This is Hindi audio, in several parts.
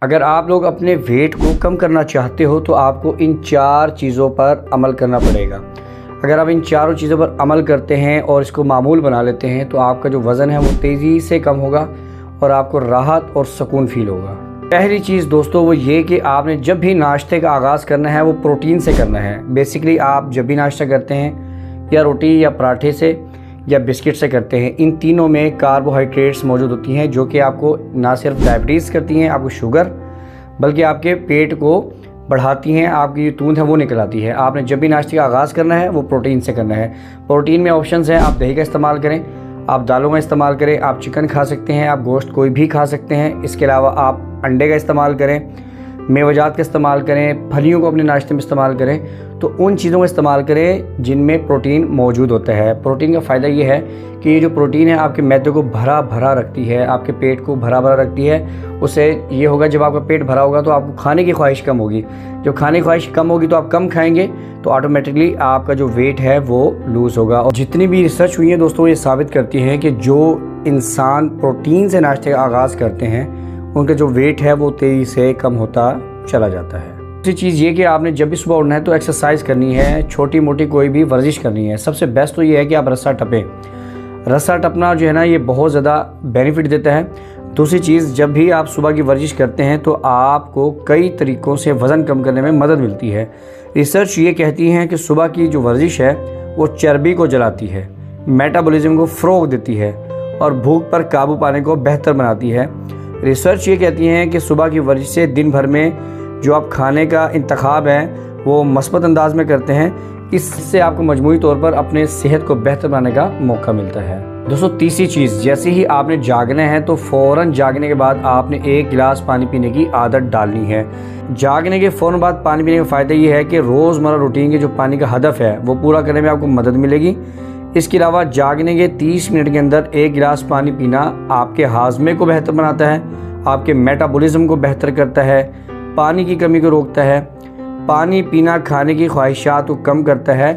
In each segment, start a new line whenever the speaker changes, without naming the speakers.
अगर आप लोग अपने वेट को कम करना चाहते हो तो आपको इन 4 चीज़ों पर अमल करना पड़ेगा। अगर आप इन चारों चीज़ों पर अमल करते हैं और इसको मामूल बना लेते हैं तो आपका जो वज़न है वो तेज़ी से कम होगा और आपको राहत और सुकून फील होगा। पहली चीज़ दोस्तों वो ये कि आपने जब भी नाश्ते का आगाज़ करना है वो प्रोटीन से करना है। बेसिकली आप जब भी नाश्ता करते हैं या रोटी या पराठे से या बिस्किट से करते हैं, इन तीनों में कार्बोहाइड्रेट्स मौजूद होती हैं जो कि आपको ना सिर्फ डायबिटीज़ करती हैं, आपको शुगर, बल्कि आपके पेट को बढ़ाती हैं, आपकी जो तूंद है वो निकल आती है। आपने जब भी नाश्ते का आगाज़ करना है वो प्रोटीन से करना है। प्रोटीन में ऑप्शंस हैं, आप दही का इस्तेमाल करें, आप दालों का इस्तेमाल करें, आप चिकन खा सकते हैं, आप गोश्त कोई भी खा सकते हैं। इसके अलावा आप अंडे का इस्तेमाल करें, मेवजात का इस्तेमाल करें, फलियों को अपने नाश्ते में इस्तेमाल करें। तो उन चीज़ों का इस्तेमाल करें जिनमें प्रोटीन मौजूद होता है। प्रोटीन का फ़ायदा ये है कि ये जो प्रोटीन है आपके मैदे को भरा भरा रखती है, आपके पेट को भरा भरा रखती है। उससे ये होगा जब आपका पेट भरा होगा तो आपको खाने की ख्वाहिश कम होगी। जब खाने की ख्वाहिश कम होगी तो आप कम खाएंगे तो ऑटोमेटिकली आपका जो वेट है वो लूज़ होगा। और जितनी भी रिसर्च हुई है दोस्तों ये साबित करती है कि जो इंसान प्रोटीन से नाश्ते का आगाज़ करते हैं उनका जो वेट है वो तेज़ी से कम होता चला जाता है। दूसरी चीज़ ये कि आपने जब भी सुबह उठना है तो एक्सरसाइज करनी है, छोटी मोटी कोई भी वर्जिश करनी है। सबसे बेस्ट तो ये है कि आप रस्सा टपें। रस्सा टपना जो है ना ये बहुत ज़्यादा बेनिफिट देता है। दूसरी चीज़, जब भी आप सुबह की वर्जिश करते हैं तो आपको कई तरीक़ों से वज़न कम करने में मदद मिलती है। रिसर्च ये कहती है कि सुबह की जो वर्जिश है वो चर्बी को जलाती है, मेटाबॉलिज्म को फ़रोग़ देती है और भूख पर काबू पाने को बेहतर बनाती है। रिसर्च ये कहती है कि सुबह की वर्जिश से दिन भर में जो आप खाने का इंतखाब है वो मस्बत अंदाज में करते हैं। इससे आपको मजमूई तौर पर अपने सेहत को बेहतर बनाने का मौका मिलता है। दोस्तों तीसरी चीज़, जैसे ही आपने जागना है तो फ़ौरन जागने के बाद आपने 1 गिलास पानी पीने की आदत डालनी है। जागने के फ़ौरन बाद पानी पीने का फ़ायदा ये है कि रोज़मर्रा रूटीन के जो पानी का हदफ है वो पूरा करने में आपको मदद मिलेगी। इसके अलावा जागने के 30 मिनट के अंदर 1 गिलास पानी पीना आपके हाजमे को बेहतर बनाता है, आपके मेटाबॉलिज्म को बेहतर करता है, पानी की कमी को रोकता है। पानी पीना खाने की ख्वाहिशात को कम करता है,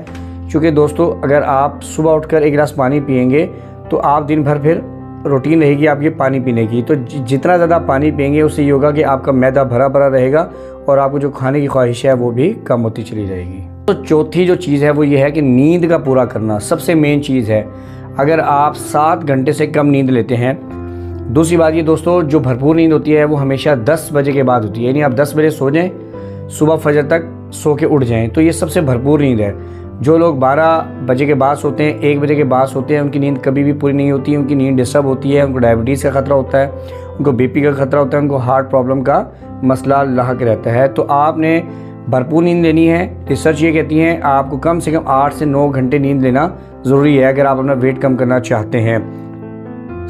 क्योंकि दोस्तों अगर आप सुबह उठकर 1 गिलास पानी पिएंगे तो आप दिन भर फिर रूटीन रहेगी आपकी पानी पीने की। तो जितना ज़्यादा पानी पिएंगे उससे ये होगा कि आपका मैदा भरा भरा रहेगा और आपको जो खाने की ख्वाहिश है वो भी कम होती चली जाएगी। तो चौथी जो चीज़ है वो ये है कि नींद का पूरा करना सबसे मेन चीज़ है। अगर आप 7 घंटे से कम नींद लेते हैं, दूसरी बात ये दोस्तों जो भरपूर नींद होती है वो हमेशा 10 बजे के बाद होती है, यानी आप 10 बजे सो जाएं, सुबह फजर तक सो के उठ जाएं, तो ये सबसे भरपूर नींद है। जो लोग 12 बजे के बाद सोते हैं, 1 बजे के बाद सोते हैं, उनकी नींद कभी भी पूरी नहीं होती है, उनकी नींद डिस्टर्ब होती है, उनको डायबिटीज़ का खतरा होता है, उनको बीपी का खतरा होता है, उनको हार्ट प्रॉब्लम का मसला लाहक रहता है। तो आपने भरपूर नींद लेनी है। रिसर्च ये कहती है आपको कम से कम 8 से 9 घंटे नींद लेना ज़रूरी है अगर आप अपना वेट कम करना चाहते हैं।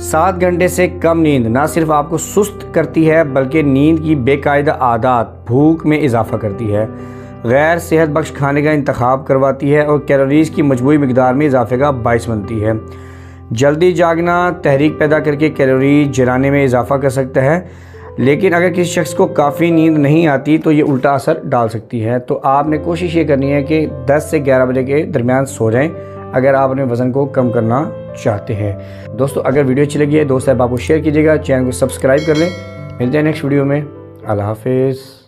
7 घंटे से कम नींद ना सिर्फ आपको सुस्त करती है बल्कि नींद की बेकायदा आदत भूख में इजाफा करती है, गैर सेहत बख्श खाने का इंतखाब करवाती है और कैलोरीज़ की मजबूरी मिकदार में इजाफे का बाइस बनती है। जल्दी जागना तहरीक पैदा करके कैलोरी जलाने में इजाफा कर सकता है, लेकिन अगर किसी शख्स को काफ़ी नींद नहीं आती तो ये उल्टा असर डाल सकती है। तो आपने कोशिश ये करनी है कि 10 से 11 बजे के दरमियान सो जाएं अगर आप अपने वज़न को कम करना चाहते हैं। दोस्तों अगर वीडियो अच्छी लगी है दोस्त साहब आपको शेयर कीजिएगा, चैनल को सब्सक्राइब कर लें। मिलते हैं नेक्स्ट वीडियो में। अल्लाह हाफिज़।